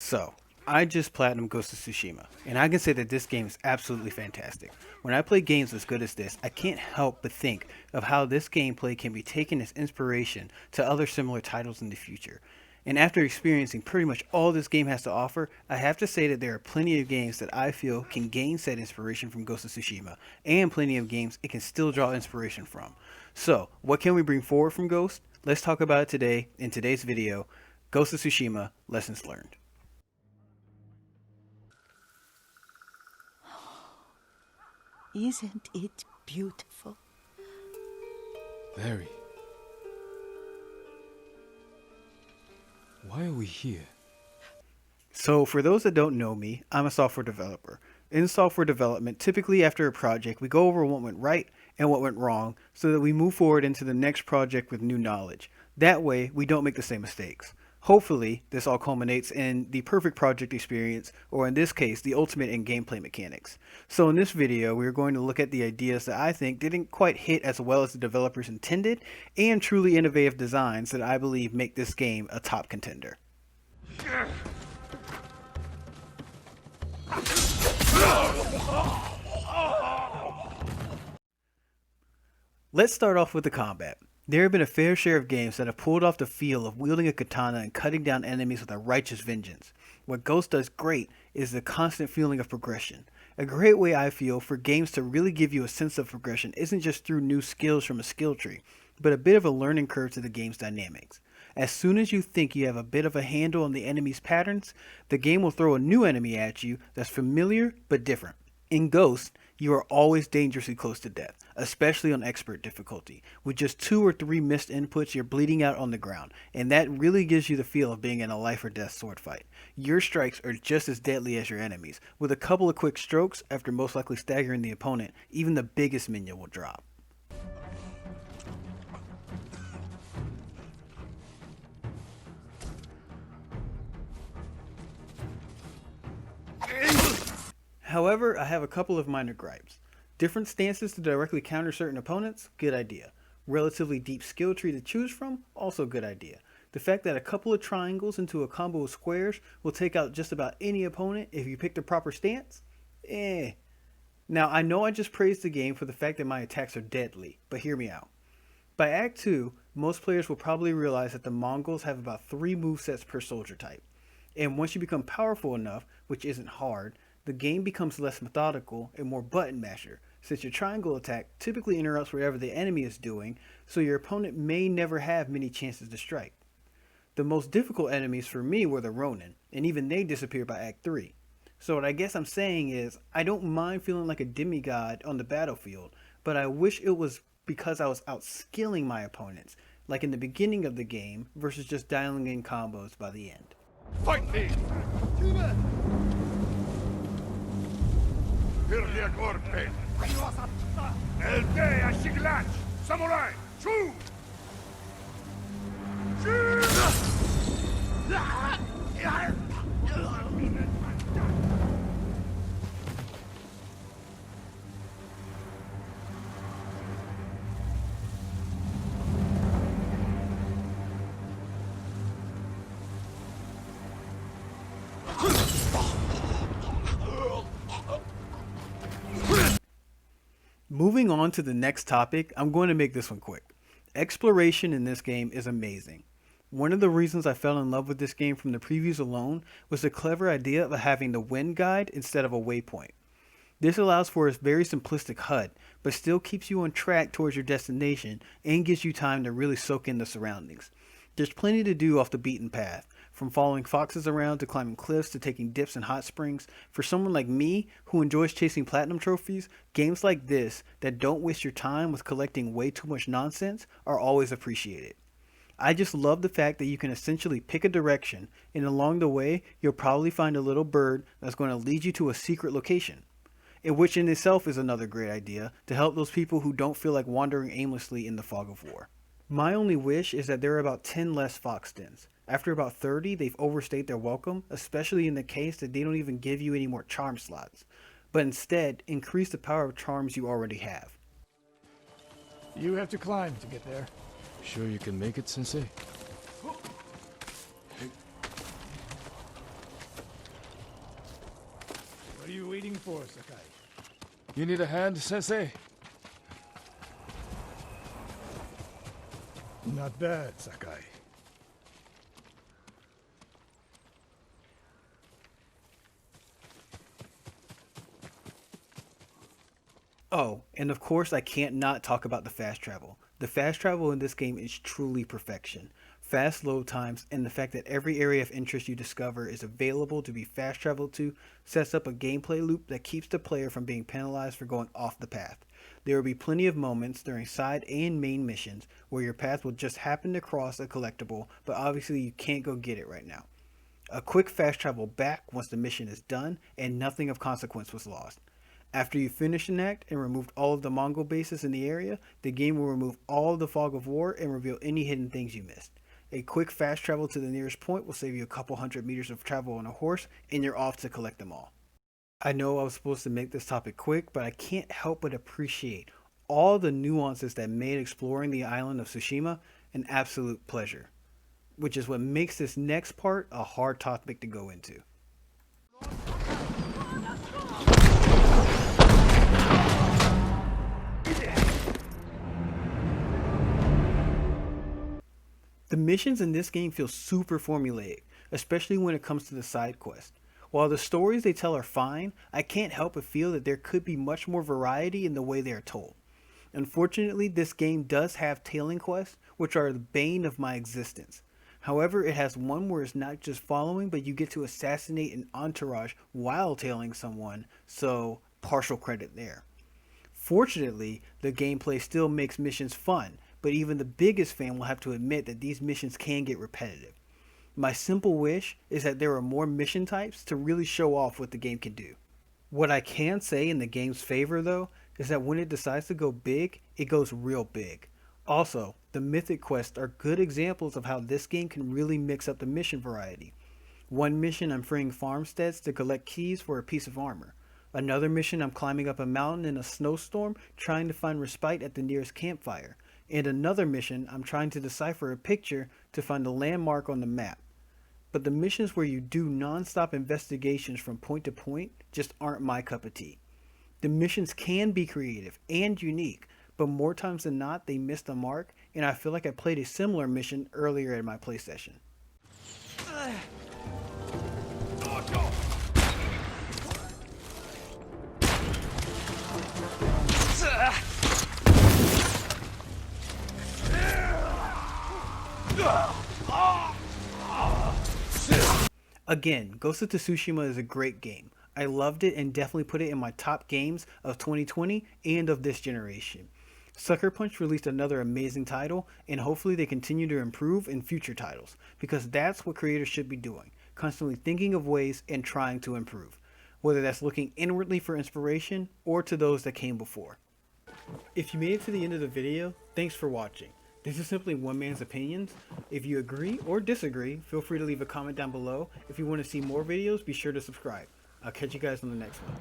So, I just platinum Ghost of Tsushima, and I can say that this game is absolutely fantastic. When I play games as good as this, I can't help but think of how this gameplay can be taken as inspiration to other similar titles in the future. And after experiencing pretty much all this game has to offer, I have to say that there are plenty of games that I feel can gain said inspiration from Ghost of Tsushima, and plenty of games it can still draw inspiration from. So, what can we bring forward from Ghost? Let's talk about it today in today's video, Ghost of Tsushima Lessons Learned. Isn't it beautiful? Very. Why are we here? So, for those that don't know me, I'm a software developer. In software development, typically after a project, we go over what went right and what went wrong so that we move forward into the next project with new knowledge. That way, we don't make the same mistakes. Hopefully, this all culminates in the perfect project experience, or in this case, the ultimate in gameplay mechanics. So in this video, we're going to look at the ideas that I think didn't quite hit as well as the developers intended, and truly innovative designs that I believe make this game a top contender. Let's start off with the combat. There have been a fair share of games that have pulled off the feel of wielding a katana and cutting down enemies with a righteous vengeance. What Ghost does great is the constant feeling of progression. A great way I feel for games to really give you a sense of progression isn't just through new skills from a skill tree, but a bit of a learning curve to the game's dynamics. As soon as you think you have a bit of a handle on the enemy's patterns, the game will throw a new enemy at you that's familiar but different. In Ghost, you are always dangerously close to death, especially on expert difficulty. With just 2 or 3 missed inputs, you're bleeding out on the ground, and that really gives you the feel of being in a life or death sword fight. Your strikes are just as deadly as your enemies. With a couple of quick strokes, after most likely staggering the opponent, even the biggest minion will drop. However, I have a couple of minor gripes. Different stances to directly counter certain opponents, good idea. Relatively deep skill tree to choose from, also good idea. The fact that a couple of triangles into a combo of squares will take out just about any opponent if you pick the proper stance, eh. Now I know I just praised the game for the fact that my attacks are deadly, but hear me out. By Act 2, most players will probably realize that the Mongols have about 3 movesets per soldier type. And once you become powerful enough, which isn't hard, the game becomes less methodical and more button masher, since your triangle attack typically interrupts whatever the enemy is doing, so your opponent may never have many chances to strike. The most difficult enemies for me were the Ronin, and even they disappear by Act 3. So what I guess I'm saying is, I don't mind feeling like a demigod on the battlefield, but I wish it was because I was outskilling my opponents, like in the beginning of the game, versus just dialing in combos by the end. Fight me! Pirlia Corpe! Eldea Shiglach! Samurai! Chu! Moving on to the next topic, I'm going to make this one quick. Exploration in this game is amazing. One of the reasons I fell in love with this game from the previews alone was the clever idea of having the wind guide instead of a waypoint. This allows for a very simplistic HUD, but still keeps you on track towards your destination and gives you time to really soak in the surroundings. There's plenty to do off the beaten path, from following foxes around to climbing cliffs to taking dips in hot springs. For someone like me, who enjoys chasing platinum trophies, games like this that don't waste your time with collecting way too much nonsense are always appreciated. I just love the fact that you can essentially pick a direction, and along the way, you'll probably find a little bird that's going to lead you to a secret location. Which in itself is another great idea to help those people who don't feel like wandering aimlessly in the fog of war. My only wish is that there are about 10 less fox dens. After about 30, they've overstayed their welcome, especially in the case that they don't even give you any more charm slots, but instead increase the power of charms you already have. You have to climb to get there. Sure you can make it, Sensei? What are you waiting for, Sakai? You need a hand, Sensei? Not bad, Sakai. Oh, and of course I can't not talk about the fast travel. The fast travel in this game is truly perfection. Fast load times and the fact that every area of interest you discover is available to be fast traveled to sets up a gameplay loop that keeps the player from being penalized for going off the path. There will be plenty of moments during side and main missions where your path will just happen to cross a collectible, but obviously you can't go get it right now. A quick fast travel back once the mission is done and nothing of consequence was lost. After you finish an act and removed all of the Mongol bases in the area, the game will remove all of the fog of war and reveal any hidden things you missed. A quick fast travel to the nearest point will save you a couple hundred meters of travel on a horse and you're off to collect them all. I know I was supposed to make this topic quick, but I can't help but appreciate all the nuances that made exploring the island of Tsushima an absolute pleasure, which is what makes this next part a hard topic to go into. The missions in this game feel super formulaic, especially when it comes to the side quest. While the stories they tell are fine, I can't help but feel that there could be much more variety in the way they are told. Unfortunately, this game does have tailing quests, which are the bane of my existence. However, it has one where it's not just following, but you get to assassinate an entourage while tailing someone, so partial credit there. Fortunately, the gameplay still makes missions fun, but even the biggest fan will have to admit that these missions can get repetitive. My simple wish is that there are more mission types to really show off what the game can do. What I can say in the game's favor though, is that when it decides to go big, it goes real big. Also, the mythic quests are good examples of how this game can really mix up the mission variety. One mission I'm freeing farmsteads to collect keys for a piece of armor. Another mission I'm climbing up a mountain in a snowstorm trying to find respite at the nearest campfire. And another mission, I'm trying to decipher a picture to find a landmark on the map. But the missions where you do non-stop investigations from point to point just aren't my cup of tea. The missions can be creative and unique, but more times than not they miss the mark, and I feel like I played a similar mission earlier in my play session. Again, Ghost of Tsushima is a great game. I loved it and definitely put it in my top games of 2020 and of this generation. Sucker Punch released another amazing title, and hopefully they continue to improve in future titles, because that's what creators should be doing, constantly thinking of ways and trying to improve, whether that's looking inwardly for inspiration or to those that came before. If you made it to the end of the video, thanks for watching. This is simply one man's opinions. If you agree or disagree, feel free to leave a comment down below. If you want to see more videos, be sure to subscribe. I'll catch you guys on the next one.